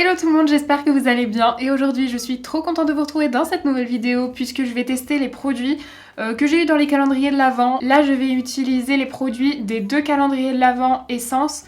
Hello tout le monde, j'espère que vous allez bien et aujourd'hui je suis trop contente de vous retrouver dans cette nouvelle vidéo puisque je vais tester les produits que j'ai eu dans les calendriers de l'Avent. Là je vais utiliser les produits des deux calendriers de l'Avent Essence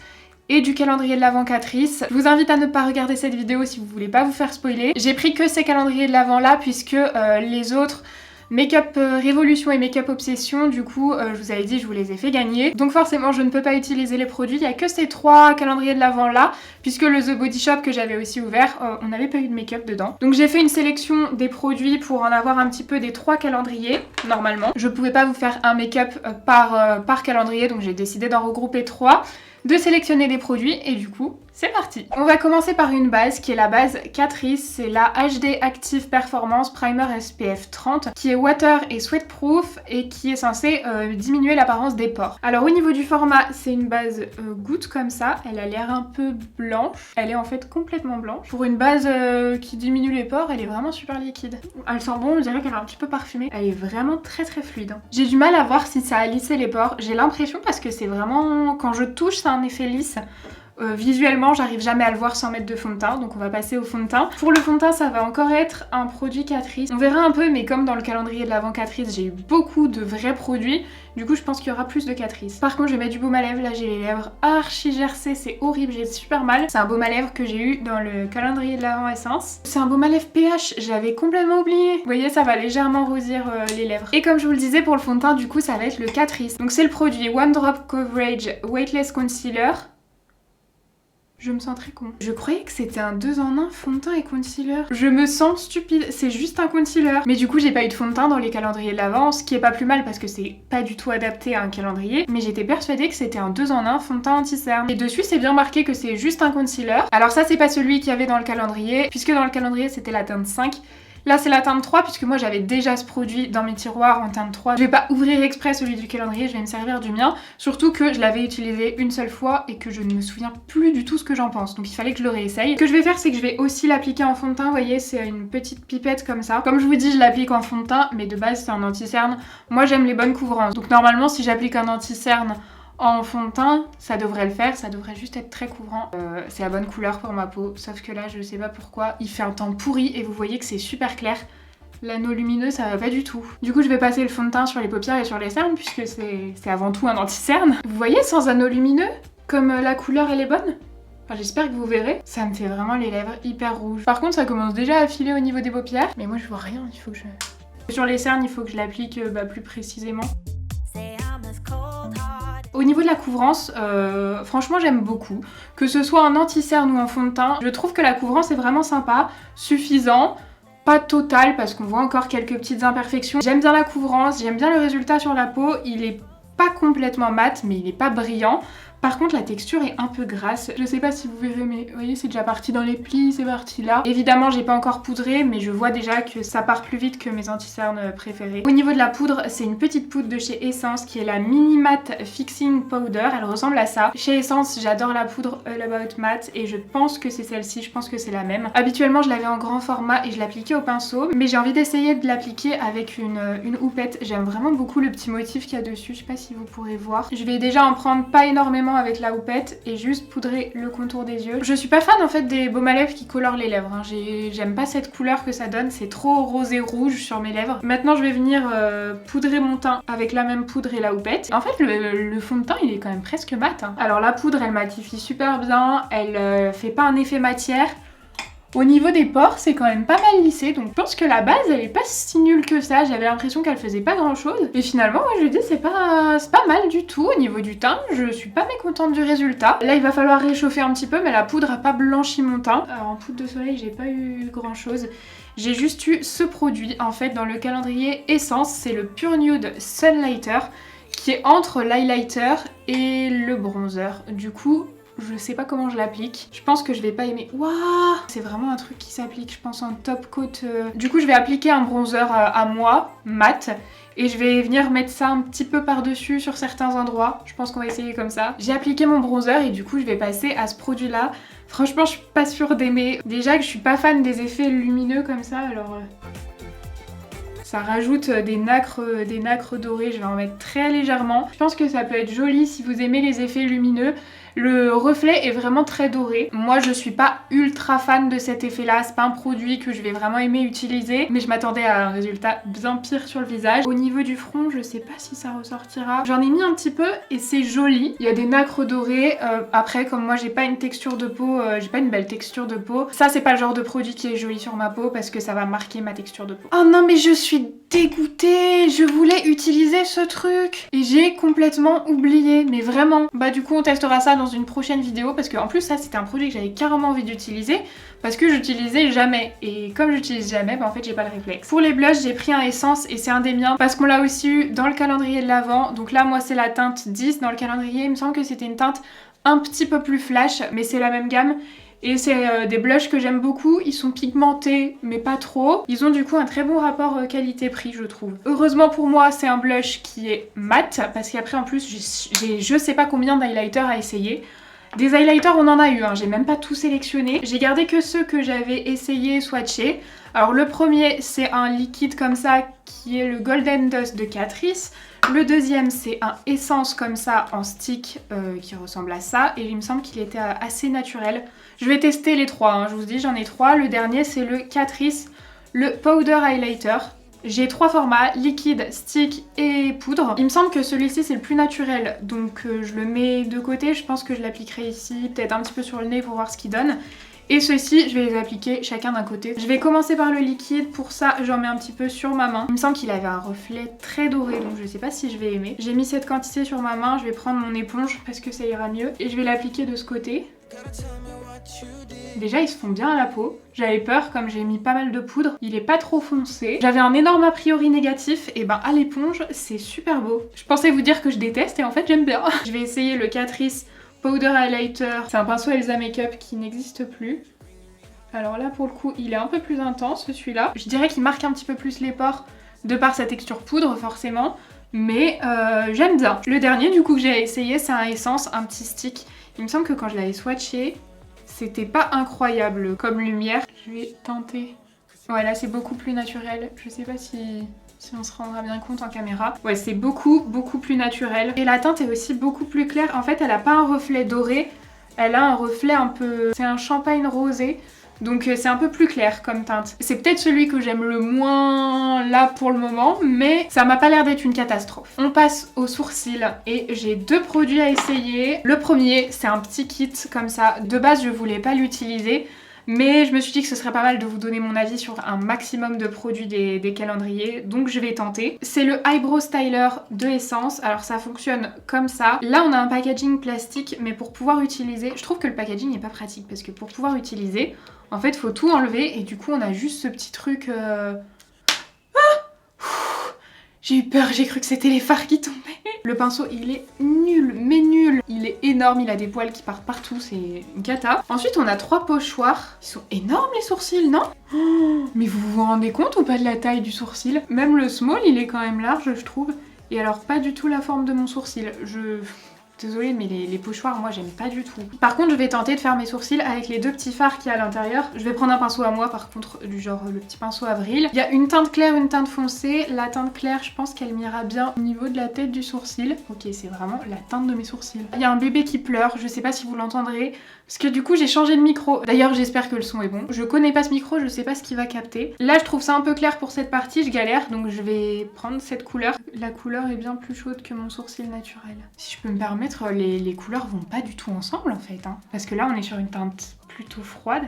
et du calendrier de l'Avent Catrice. Je vous invite à ne pas regarder cette vidéo si vous voulez pas vous faire spoiler. J'ai pris que ces calendriers de l'Avent là puisque les autres Make-up Révolution et Make-up Obsession, du coup, je vous avais dit, je vous les ai fait gagner. Donc forcément, je ne peux pas utiliser les produits. Il n'y a que ces trois calendriers de l'Avent là, puisque le The Body Shop que j'avais aussi ouvert, on n'avait pas eu de make-up dedans. Donc j'ai fait une sélection des produits pour en avoir un petit peu des trois calendriers, normalement. Je pouvais pas vous faire un make-up par calendrier, donc j'ai décidé d'en regrouper trois, de sélectionner des produits et du coup c'est parti. On va commencer par une base qui est la base Catrice, c'est la HD Active Performance Primer SPF 30 qui est water et sweatproof et qui est censée diminuer l'apparence des pores. Alors au niveau du format, c'est une base goutte comme ça, elle a l'air un peu blanche, elle est en fait complètement blanche. Pour une base qui diminue les pores, elle est vraiment super liquide. Elle sent bon, on dirait qu'elle est un petit peu parfumée, elle est vraiment très fluide. J'ai du mal à voir si ça a lissé les pores, j'ai l'impression parce que c'est vraiment, quand je touche, ça a un effet lisse. Visuellement, j'arrive jamais à le voir sans mettre de fond de teint, donc on va passer au fond de teint. Pour le fond de teint, ça va encore être un produit Catrice. On verra un peu, mais comme dans le calendrier de l'Avent Catrice, j'ai eu beaucoup de vrais produits, du coup je pense qu'il y aura plus de Catrice. Par contre, je vais mettre du baume à lèvres, là j'ai les lèvres archi gercées, c'est horrible, j'ai super mal. C'est un baume à lèvres que j'ai eu dans le calendrier de l'Avent Essence. C'est un baume à lèvres pH, j'avais complètement oublié. Vous voyez, ça va légèrement rosir les lèvres. Et comme je vous le disais, pour le fond de teint, du coup, ça va être le Catrice. Donc c'est le produit One Drop Coverage Weightless Concealer. Je me sens très con. Je croyais que c'était un 2 en 1 fond de teint et concealer. Je me sens stupide, c'est juste un concealer. Mais du coup j'ai pas eu de fond de teint dans les calendriers de l'Avent, ce qui est pas plus mal parce que c'est pas du tout adapté à un calendrier. Mais j'étais persuadée que c'était un 2 en 1 fond de teint anti-cerne. Et dessus c'est bien marqué que c'est juste un concealer. Alors ça c'est pas celui qu'il y avait dans le calendrier, puisque dans le calendrier c'était la teinte 5. Là c'est la teinte 3 puisque moi j'avais déjà ce produit dans mes tiroirs en teinte 3. Je vais pas ouvrir exprès celui du calendrier, je vais me servir du mien. Surtout que je l'avais utilisé une seule fois et que je ne me souviens plus du tout ce que j'en pense. Donc il fallait que je le réessaye. Ce que je vais faire c'est que je vais aussi l'appliquer en fond de teint. Vous voyez, c'est une petite pipette comme ça. Comme je vous dis, je l'applique en fond de teint, mais de base c'est un anti-cerne. Moi j'aime les bonnes couvrances. Donc normalement si j'applique un anti-cerne en fond de teint, ça devrait le faire, ça devrait juste être très couvrant. C'est la bonne couleur pour ma peau, sauf que là je sais pas pourquoi, il fait un temps pourri et vous voyez que c'est super clair. L'anneau lumineux ça va pas du tout. Du coup je vais passer le fond de teint sur les paupières et sur les cernes puisque c'est avant tout un anti-cerne. Vous voyez sans anneau lumineux, comme la couleur elle est bonne. Enfin, j'espère que vous verrez. Ça me fait vraiment les lèvres hyper rouges. Par contre ça commence déjà à filer au niveau des paupières, mais moi je vois rien, il faut que je... Sur les cernes il faut que je l'applique plus précisément. Au niveau de la couvrance, franchement j'aime beaucoup. Que ce soit en anti-cerne ou en fond de teint, je trouve que la couvrance est vraiment sympa, suffisant. Pas total parce qu'on voit encore quelques petites imperfections. J'aime bien la couvrance, j'aime bien le résultat sur la peau. Il est pas complètement mat mais il est pas brillant. Par contre la texture est un peu grasse. Je sais pas si vous verrez mais vous voyez c'est déjà parti dans les plis, c'est parti là. Évidemment j'ai pas encore poudré mais je vois déjà que ça part plus vite que mes anti-cernes préférés. Au niveau de la poudre, c'est une petite poudre de chez Essence qui est la Mini Matte Fixing Powder. Elle ressemble à ça. Chez Essence j'adore la poudre All About Matte et je pense que c'est celle-ci, je pense que c'est la même. Habituellement je l'avais en grand format et je l'appliquais au pinceau mais j'ai envie d'essayer de l'appliquer avec une houppette. J'aime vraiment beaucoup le petit motif qu'il y a dessus, je sais pas si vous pourrez voir. Je vais déjà en prendre pas énormément avec la houppette et juste poudrer le contour des yeux. Je suis pas fan en fait des baumes à lèvres qui colorent les lèvres, hein. J'aime pas cette couleur que ça donne, c'est trop rosé rouge sur mes lèvres. Maintenant je vais venir poudrer mon teint avec la même poudre et la houppette. En fait le fond de teint il est quand même presque mat, hein. Alors la poudre elle matifie super bien, elle fait pas un effet matière. Au niveau des pores, c'est quand même pas mal lissé, donc je pense que la base elle est pas si nulle que ça. J'avais l'impression qu'elle faisait pas grand chose. Et finalement, moi je lui dis c'est pas mal du tout. Au niveau du teint, je suis pas mécontente du résultat. Là il va falloir réchauffer un petit peu, mais la poudre a pas blanchi mon teint. Alors en poudre de soleil, j'ai pas eu grand chose. J'ai juste eu ce produit en fait dans le calendrier Essence, c'est le Pure Nude Sunlighter qui est entre l'highlighter et le bronzer. Du coup, je sais pas comment je l'applique. Je pense que je vais pas aimer. Waouh! C'est vraiment un truc qui s'applique, je pense, en top coat. Du coup, je vais appliquer un bronzer à moi, mat. Et je vais venir mettre ça un petit peu par-dessus sur certains endroits. Je pense qu'on va essayer comme ça. J'ai appliqué mon bronzer et du coup, je vais passer à ce produit-là. Franchement, je suis pas sûre d'aimer. Déjà que je suis pas fan des effets lumineux comme ça, alors... Ça rajoute des nacres dorés, je vais en mettre très légèrement. Je pense que ça peut être joli si vous aimez les effets lumineux. Le reflet est vraiment très doré. Moi je suis pas ultra fan de cet effet là, c'est pas un produit que je vais vraiment aimer utiliser, mais je m'attendais à un résultat bien pire sur le visage. Au niveau du front, je sais pas si ça ressortira. J'en ai mis un petit peu et c'est joli. Il y a des nacres dorées. Après, comme moi j'ai pas une texture de peau, j'ai pas une belle texture de peau, ça c'est pas le genre de produit qui est joli sur ma peau parce que ça va marquer ma texture de peau. Oh non mais je suis dégoûtée, je voulais utiliser ce truc et j'ai complètement oublié, mais vraiment. Bah du coup on testera ça dans une prochaine vidéo parce que en plus ça c'était un produit que j'avais carrément envie d'utiliser parce que j'utilisais jamais et comme j'utilise jamais, bah en fait j'ai pas le réflexe. Pour les blushs j'ai pris un Essence et c'est un des miens parce qu'on l'a aussi eu dans le calendrier de l'Avent. Donc là moi c'est la teinte 10 dans le calendrier, il me semble que c'était une teinte un petit peu plus flash mais c'est la même gamme. Et c'est des blushs que j'aime beaucoup, ils sont pigmentés mais pas trop. Ils ont du coup un très bon rapport qualité-prix je trouve. Heureusement pour moi c'est un blush qui est mat parce qu'après en plus j'ai je sais pas combien d'highlighters à essayer. Des highlighters on en a eu, hein. J'ai même pas tout sélectionné. J'ai gardé que ceux que j'avais essayé swatcher. Alors le premier c'est un liquide comme ça qui est le Golden Dust de Catrice. Le deuxième c'est un Essence comme ça en stick qui ressemble à ça et il me semble qu'il était assez naturel. Je vais tester les trois, hein. Je vous dis j'en ai trois. Le dernier c'est le Catrice, le Powder Highlighter. J'ai trois formats, liquide, stick et poudre. Il me semble que celui-ci c'est le plus naturel, donc je le mets de côté. Je pense que je l'appliquerai ici, peut-être un petit peu sur le nez pour voir ce qu'il donne. Et ceux-ci, je vais les appliquer chacun d'un côté. Je vais commencer par le liquide, pour ça j'en mets un petit peu sur ma main. Il me semble qu'il avait un reflet très doré, donc je sais pas si je vais aimer. J'ai mis cette quantité sur ma main, je vais prendre mon éponge parce que ça ira mieux. Et je vais l'appliquer de ce côté. Déjà ils se font bien à la peau. J'avais peur comme j'ai mis pas mal de poudre. Il est pas trop foncé. J'avais un énorme a priori négatif et ben à l'éponge c'est super beau. Je pensais vous dire que je déteste et en fait j'aime bien. Je vais essayer le Catrice Powder Highlighter. C'est un pinceau Elsa Makeup qui n'existe plus. Alors là pour le coup il est un peu plus intense celui-là. Je dirais qu'il marque un petit peu plus les pores de par sa texture poudre forcément. Mais j'aime bien. Le dernier du coup que j'ai essayé c'est un Essence, un petit stick. Il me semble que quand je l'avais swatché, c'était pas incroyable comme lumière. Je vais tenter. Ouais, là c'est beaucoup plus naturel. Je sais pas si on se rendra bien compte en caméra. Ouais, c'est beaucoup plus naturel. Et la teinte est aussi beaucoup plus claire. En fait, elle a pas un reflet doré. Elle a un reflet un peu... C'est un champagne rosé. Donc c'est un peu plus clair comme teinte. C'est peut-être celui que j'aime le moins là pour le moment, mais ça m'a pas l'air d'être une catastrophe. On passe aux sourcils et j'ai deux produits à essayer. Le premier, c'est un petit kit comme ça. De base, je voulais pas l'utiliser, mais je me suis dit que ce serait pas mal de vous donner mon avis sur un maximum de produits des calendriers, donc je vais tenter. C'est le Eyebrow Styler de Essence. Alors ça fonctionne comme ça. Là on a un packaging plastique, mais pour pouvoir utiliser, je trouve que le packaging n'est pas pratique parce que pour pouvoir utiliser, en fait faut tout enlever et du coup on a juste ce petit truc... J'ai eu peur, j'ai cru que c'était les fards qui tombaient. Le pinceau il est nul, mais nul. Il est énorme, il a des poils qui partent partout, c'est une cata. Ensuite on a trois pochoirs. Ils sont énormes les sourcils, non? Mais vous vous rendez compte ou pas de la taille du sourcil? Même le small il est quand même large je trouve. Et alors pas du tout la forme de mon sourcil. Désolée mais les pochoirs moi j'aime pas du tout. Par contre je vais tenter de faire mes sourcils avec les deux petits fards qu'il y a à l'intérieur. Je vais prendre un pinceau à moi par contre, du genre le petit pinceau Avril. Il y a une teinte claire, une teinte foncée. La teinte claire je pense qu'elle m'ira bien au niveau de la tête du sourcil. Ok, c'est vraiment la teinte de mes sourcils. Il y a un bébé qui pleure, je sais pas si vous l'entendrez. Parce que du coup j'ai changé de micro. D'ailleurs j'espère que le son est bon. Je connais pas ce micro, je sais pas ce qu'il va capter. Là je trouve ça un peu clair pour cette partie, je galère. Donc je vais prendre cette couleur. La couleur est bien plus chaude que mon sourcil naturel. Si je peux me permettre, les couleurs vont pas du tout ensemble en fait. Hein. Parce que là on est sur une teinte plutôt froide.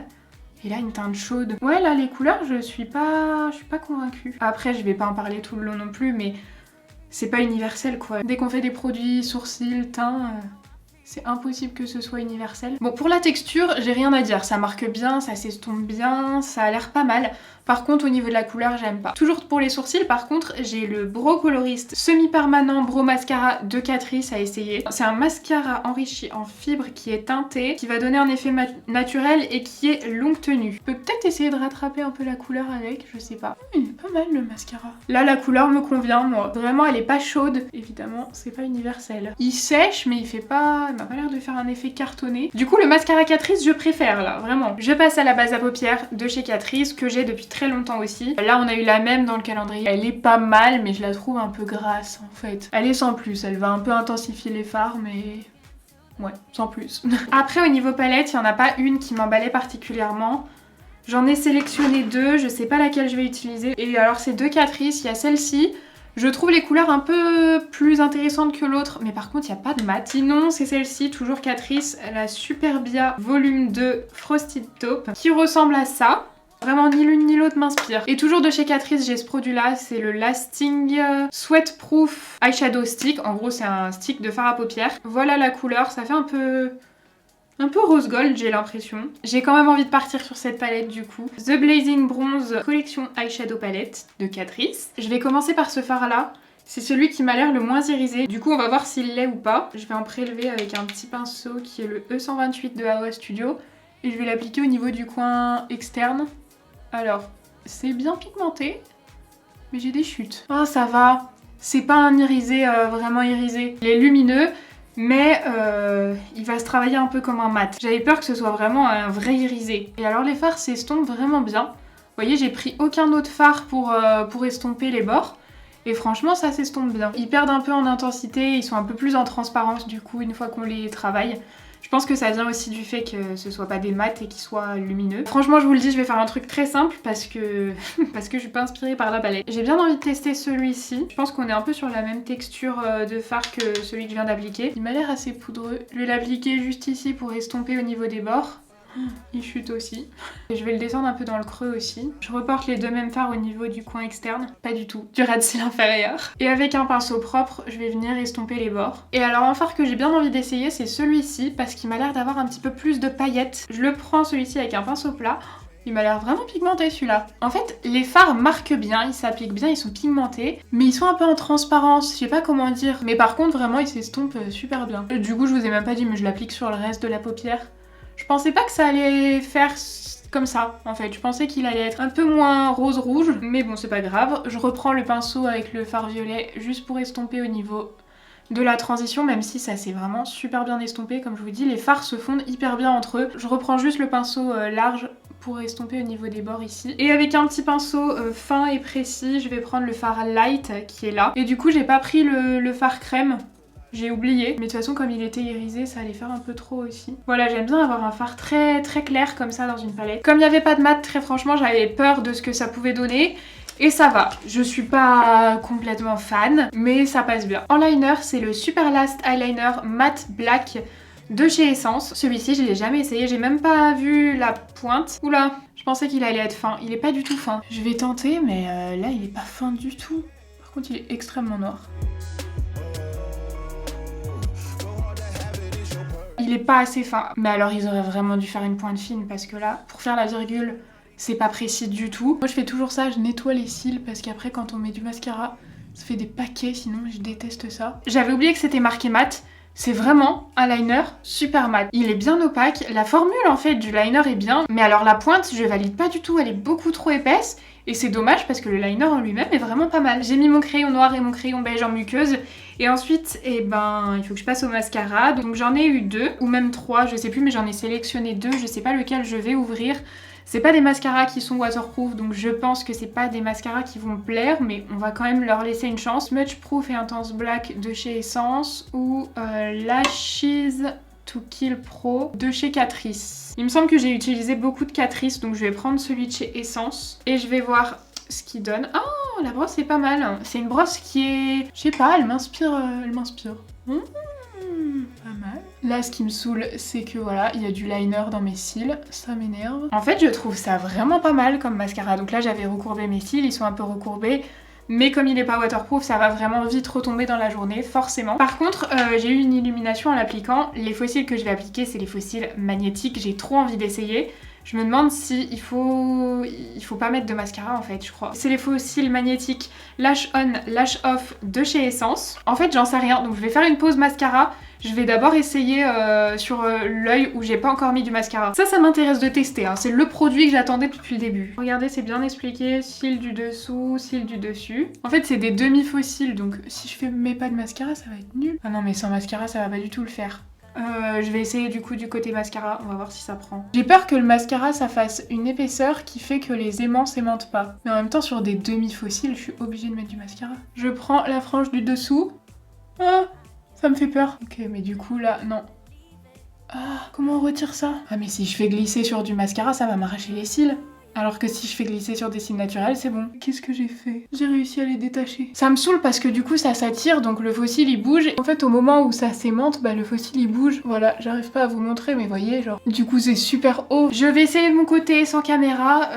Et là une teinte chaude. Ouais là les couleurs je suis pas convaincue. Après je vais pas en parler tout le long non plus mais c'est pas universel quoi. Dès qu'on fait des produits sourcils, teint... C'est impossible que ce soit universel. Bon, pour la texture, j'ai rien à dire. Ça marque bien, ça s'estompe bien, ça a l'air pas mal. Par contre, au niveau de la couleur, j'aime pas. Toujours pour les sourcils, par contre, j'ai le Brow Colorist semi-permanent Brow Mascara de Catrice à essayer. C'est un mascara enrichi en fibres qui est teinté, qui va donner un effet naturel et qui est longue tenue. Je peux peut-être essayer de rattraper un peu la couleur avec, je sais pas. Il est pas mal le mascara. Là, la couleur me convient, moi. Vraiment, elle est pas chaude. Évidemment, c'est pas universel. Il sèche, mais il fait pas... Il m'a pas l'air de faire un effet cartonné. Du coup, le mascara Catrice, je préfère, là, vraiment. Je passe à la base à paupières de chez Catrice, que j'ai depuis très longtemps aussi. Là on a eu la même dans le calendrier. Elle est pas mal mais je la trouve un peu grasse en fait. Elle est sans plus, elle va un peu intensifier les fards mais Ouais, sans plus. Après, au niveau palette, il n'y en a pas une qui m'emballait particulièrement. J'en ai sélectionné deux, je sais pas laquelle je vais utiliser. Et alors, c'est deux Catrice, il y a celle-ci. Je trouve les couleurs un peu plus intéressantes que l'autre, mais par contre, il n'y a pas de mat. Sinon, c'est celle-ci, toujours Catrice, la Superbia Volume 2 Frosted Taupe, qui ressemble à ça. Vraiment, ni l'une ni l'autre m'inspire. Et toujours de chez Catrice, j'ai ce produit-là, c'est le Lasting Sweatproof Eyeshadow Stick. En gros, c'est un stick de fard à paupières. Voilà la couleur, ça fait un peu rose gold, j'ai l'impression. J'ai quand même envie de partir sur cette palette du coup. The Blazing Bronze Collection Eyeshadow Palette de Catrice. Je vais commencer par ce fard là. C'est celui qui m'a l'air le moins irisé. Du coup, on va voir s'il l'est ou pas. Je vais en prélever avec un petit pinceau qui est le E128 de AOA Studio. Et je vais l'appliquer au niveau du coin externe. Alors, c'est bien pigmenté, mais j'ai des chutes. Ah, ça va. C'est pas un irisé vraiment irisé. Il est lumineux, mais il va se travailler un peu comme un mat. J'avais peur que ce soit vraiment un vrai irisé. Et alors les fards s'estompent vraiment bien. Vous voyez, j'ai pris aucun autre fard pour estomper les bords. Et franchement, ça s'estompe bien. Ils perdent un peu en intensité, ils sont un peu plus en transparence du coup une fois qu'on les travaille. Je pense que ça vient aussi du fait que ce soit pas des mats et qu'ils soient lumineux. Franchement, je vous le dis, je vais faire un truc très simple parce que je suis pas inspirée par la palette. J'ai bien envie de tester celui-ci. Je pense qu'on est un peu sur la même texture de fard que celui que je viens d'appliquer. Il m'a l'air assez poudreux. Je vais l'appliquer juste ici pour estomper au niveau des bords. Il chute aussi. Et je vais le descendre un peu dans le creux aussi. Je reporte les deux mêmes fards au niveau du coin externe. Pas du tout. Du ras de cils inférieur. Et avec un pinceau propre, je vais venir estomper les bords. Et alors un fard que j'ai bien envie d'essayer, c'est celui-ci parce qu'il m'a l'air d'avoir un petit peu plus de paillettes. Je le prends celui-ci avec un pinceau plat. Il m'a l'air vraiment pigmenté celui-là. En fait, les fards marquent bien, ils s'appliquent bien, ils sont pigmentés, mais ils sont un peu en transparence, je sais pas comment dire. Mais par contre, vraiment, ils s'estompent super bien. Du coup, je vous ai même pas dit, mais je l'applique sur le reste de la paupière. Je pensais pas que ça allait faire comme ça, en fait. Je pensais qu'il allait être un peu moins rose-rouge, mais bon, c'est pas grave. Je reprends le pinceau avec le fard violet juste pour estomper au niveau de la transition, même si ça s'est vraiment super bien estompé. Comme je vous dis, les fards se fondent hyper bien entre eux. Je reprends juste le pinceau large pour estomper au niveau des bords ici. Et avec un petit pinceau fin et précis, je vais prendre le fard light qui est là. Et du coup, j'ai pas pris le fard crème. J'ai oublié, mais de toute façon comme il était irisé, ça allait faire un peu trop aussi. Voilà, j'aime bien avoir un fard très clair comme ça dans une palette. Comme il n'y avait pas de mat, très franchement, j'avais peur de ce que ça pouvait donner. Et ça va, je suis pas complètement fan, mais ça passe bien. En liner, c'est le Super Last Eyeliner Matte Black de chez Essence. Celui-ci, je l'ai jamais essayé, j'ai même pas vu la pointe. Oula, je pensais qu'il allait être fin, il est pas du tout fin. Je vais tenter, mais là, il est pas fin du tout. Par contre, il est extrêmement noir. Il est pas assez fin. Mais alors ils auraient vraiment dû faire une pointe fine parce que là, pour faire la virgule, c'est pas précis du tout. Moi je fais toujours ça, je nettoie les cils parce qu'après quand on met du mascara, ça fait des paquets, sinon je déteste ça. J'avais oublié que c'était marqué mat. C'est vraiment un liner super mat. Il est bien opaque. La formule en fait du liner est bien, mais alors la pointe, je valide pas du tout. Elle est beaucoup trop épaisse. Et c'est dommage parce que le liner en lui-même est vraiment pas mal. J'ai mis mon crayon noir et mon crayon beige en muqueuse. Et ensuite, eh ben, il faut que je passe au mascara. Donc j'en ai eu 2, ou même 3, je sais plus, mais j'en ai sélectionné 2. Je sais pas lequel je vais ouvrir. C'est pas des mascaras qui sont waterproof, donc je pense que c'est pas des mascaras qui vont me plaire, mais on va quand même leur laisser une chance. Smudge Proof et Intense Black de chez Essence, ou Lashes to Kill Pro de chez Catrice. Il me semble que j'ai utilisé beaucoup de Catrice, donc je vais prendre celui de chez Essence et je vais voir ce qu'il donne. Oh, la brosse est pas mal. C'est une brosse qui est... Je sais pas, elle m'inspire. Pas mal. Là, ce qui me saoule, c'est que voilà, il y a du liner dans mes cils. Ça m'énerve. En fait, je trouve ça vraiment pas mal comme mascara. Donc là, j'avais recourbé mes cils, ils sont un peu recourbés. Mais comme il n'est pas waterproof, ça va vraiment vite retomber dans la journée, forcément. Par contre, j'ai eu une illumination en l'appliquant. Les faux cils que je vais appliquer, c'est les faux cils magnétiques. J'ai trop envie d'essayer. Je me demande si il faut pas mettre de mascara en fait, je crois. C'est les faux cils magnétiques Lash On, Lash Off de chez Essence. En fait, j'en sais rien, donc je vais faire une pause mascara. Je vais d'abord essayer sur l'œil où j'ai pas encore mis du mascara. Ça m'intéresse de tester, hein. C'est le produit que j'attendais depuis le début. Regardez, c'est bien expliqué, cils du dessous, cils du dessus. En fait, c'est des demi-faux cils, donc si je mets pas de mascara, ça va être nul. Ah non, mais sans mascara, ça va pas du tout le faire. Je vais essayer du coup du côté mascara, on va voir si ça prend. J'ai peur que le mascara ça fasse une épaisseur qui fait que les aimants s'aimantent pas. Mais en même temps sur des demi-fossiles, je suis obligée de mettre du mascara. Je prends la frange du dessous. Ah, ça me fait peur. Ok, mais du coup là, non. Comment on retire ça? Ah mais si je fais glisser sur du mascara, ça va m'arracher les cils. Alors que si je fais glisser sur des cils naturels, c'est bon. Qu'est-ce que j'ai fait? J'ai réussi à les détacher. Ça me saoule parce que du coup ça s'attire, donc le faux cil il bouge. En fait au moment où ça s'aimante, bah le faux cil il bouge. Voilà, j'arrive pas à vous montrer mais voyez genre. Du coup c'est super haut. Je vais essayer de mon côté sans caméra,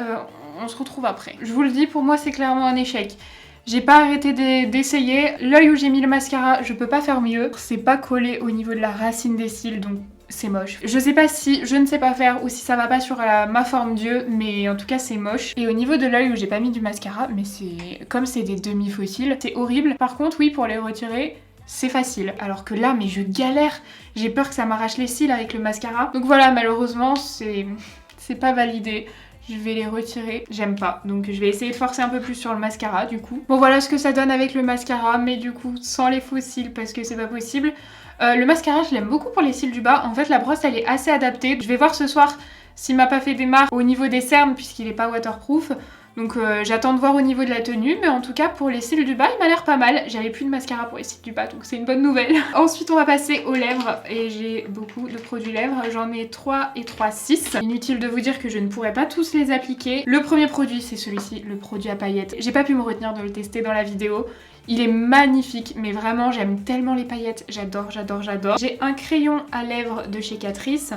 on se retrouve après. Je vous le dis, pour moi c'est clairement un échec. J'ai pas arrêté d'essayer. L'œil où j'ai mis le mascara, je peux pas faire mieux. C'est pas collé au niveau de la racine des cils, donc c'est moche. Je sais pas si je ne sais pas faire ou si ça va pas sur ma forme d'yeux, mais en tout cas c'est moche. Et au niveau de l'œil où j'ai pas mis du mascara, mais c'est comme c'est des demi-faux cils, c'est horrible. Par contre oui, pour les retirer, c'est facile. Alors que là, mais je galère. J'ai peur que ça m'arrache les cils avec le mascara. Donc voilà, malheureusement, c'est pas validé. Je vais les retirer, j'aime pas. Donc je vais essayer de forcer un peu plus sur le mascara du coup. Bon voilà ce que ça donne avec le mascara, mais du coup sans les faux cils parce que c'est pas possible. Le mascara je l'aime beaucoup pour les cils du bas. En fait la brosse elle est assez adaptée. Je vais voir ce soir s'il m'a pas fait des marques au niveau des cernes puisqu'il est pas waterproof. Donc j'attends de voir au niveau de la tenue, mais en tout cas pour les cils du bas il m'a l'air pas mal. J'avais plus de mascara pour les cils du bas donc c'est une bonne nouvelle. Ensuite on va passer aux lèvres et j'ai beaucoup de produits lèvres. J'en ai 3 et 3, 6. Inutile de vous dire que je ne pourrais pas tous les appliquer. Le premier produit c'est celui-ci, le produit à paillettes. J'ai pas pu me retenir de le tester dans la vidéo. Il est magnifique, mais vraiment j'aime tellement les paillettes, j'adore, j'adore, j'adore. J'ai un crayon à lèvres de chez Catrice.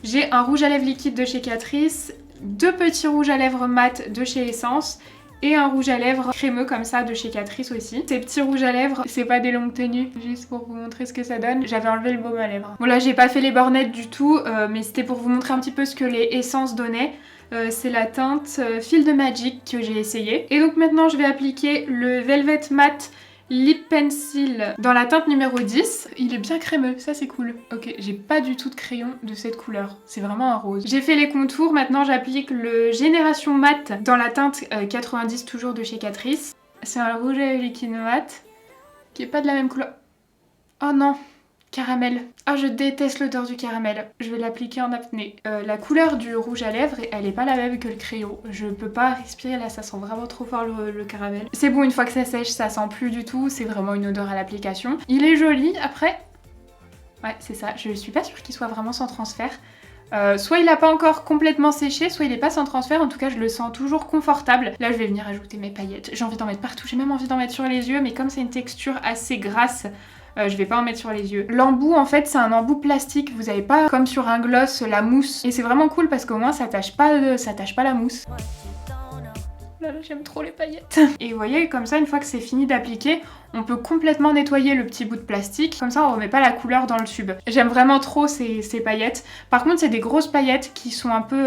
J'ai un rouge à lèvres liquide de chez Catrice. 2 petits rouges à lèvres mat de chez Essence et un rouge à lèvres crémeux comme ça de chez Catrice aussi. Ces petits rouges à lèvres, c'est pas des longues tenues, juste pour vous montrer ce que ça donne. J'avais enlevé le baume à lèvres. Bon là j'ai pas fait les bornettes du tout, mais c'était pour vous montrer un petit peu ce que les Essences donnaient. C'est la teinte Fil de Magic que j'ai essayé. Et donc maintenant je vais appliquer le Velvet Matte Lip Pencil dans la teinte numéro 10. Il est bien crémeux, ça c'est cool. Ok, j'ai pas du tout de crayon de cette couleur. C'est vraiment un rose. J'ai fait les contours, maintenant j'applique le Génération Matte dans la teinte 90 toujours de chez Catrice. C'est un rouge à lèvres liquide mat qui est pas de la même couleur. Oh non, caramel. Ah, je déteste l'odeur du caramel. Je vais l'appliquer en apnée. La couleur du rouge à lèvres, elle est pas la même que le crayon. Je peux pas respirer là, ça sent vraiment trop fort le caramel. C'est bon, une fois que ça sèche, ça sent plus du tout. C'est vraiment une odeur à l'application. Il est joli, après... Ouais, c'est ça. Je suis pas sûre qu'il soit vraiment sans transfert. Soit il a pas encore complètement séché, soit il est pas sans transfert, en tout cas je le sens toujours confortable. Là je vais venir ajouter mes paillettes, j'ai envie d'en mettre partout, j'ai même envie d'en mettre sur les yeux, mais comme c'est une texture assez grasse, je vais pas en mettre sur les yeux. L'embout en fait c'est un embout plastique, vous avez pas comme sur un gloss la mousse, et c'est vraiment cool parce qu'au moins ça tâche pas la mousse. Là, j'aime trop les paillettes. Et vous voyez, comme ça, une fois que c'est fini d'appliquer, on peut complètement nettoyer le petit bout de plastique. Comme ça, on remet pas la couleur dans le tube. J'aime vraiment trop ces paillettes. Par contre, c'est des grosses paillettes qui sont un peu...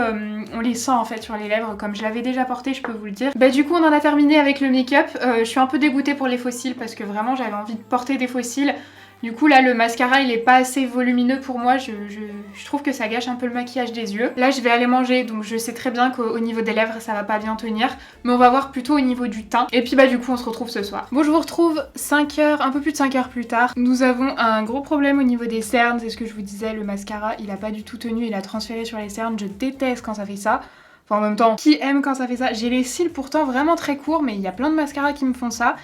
on les sent en fait sur les lèvres, comme je l'avais déjà porté, je peux vous le dire. Bah du coup, on en a terminé avec le make-up. Je suis un peu dégoûtée pour les faux cils parce que vraiment, j'avais envie de porter des faux cils. Du coup là le mascara il est pas assez volumineux pour moi, je trouve que ça gâche un peu le maquillage des yeux. Là je vais aller manger donc je sais très bien qu'au niveau des lèvres ça va pas bien tenir, mais on va voir plutôt au niveau du teint. Et puis bah du coup on se retrouve ce soir. Bon je vous retrouve 5 heures, un peu plus de 5 heures plus tard. Nous avons un gros problème au niveau des cernes, c'est ce que je vous disais, le mascara il a pas du tout tenu, il a transféré sur les cernes, je déteste quand ça fait ça. Enfin en même temps, qui aime quand ça fait ça? J'ai les cils pourtant vraiment très courts mais il y a plein de mascaras qui me font ça.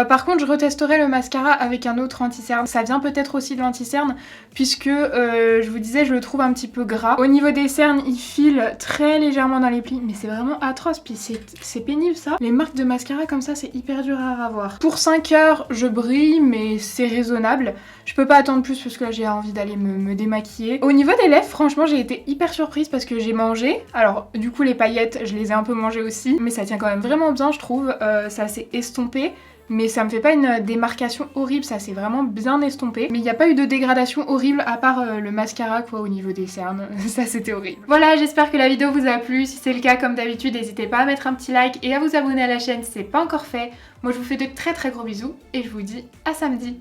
Par contre je retesterai le mascara avec un autre anti-cerne. Ça vient peut-être aussi de l'anti-cerne puisque je vous disais je le trouve un petit peu gras. Au niveau des cernes il file très légèrement dans les plis mais c'est vraiment atroce, puis c'est pénible ça. Les marques de mascara comme ça c'est hyper dur à avoir. Pour 5 heures je brille mais c'est raisonnable. Je peux pas attendre plus parce que là j'ai envie d'aller me démaquiller. Au niveau des lèvres franchement j'ai été hyper surprise parce que j'ai mangé. Alors du coup les paillettes je les ai un peu mangées aussi mais ça tient quand même vraiment bien je trouve. Ça s'est estompé. Mais ça me fait pas une démarcation horrible, ça s'est vraiment bien estompé. Mais il n'y a pas eu de dégradation horrible à part le mascara quoi au niveau des cernes. Ça c'était horrible. Voilà, j'espère que la vidéo vous a plu. Si c'est le cas, comme d'habitude, n'hésitez pas à mettre un petit like et à vous abonner à la chaîne si c'est pas encore fait. Moi je vous fais de très très gros bisous et je vous dis à samedi.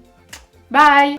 Bye!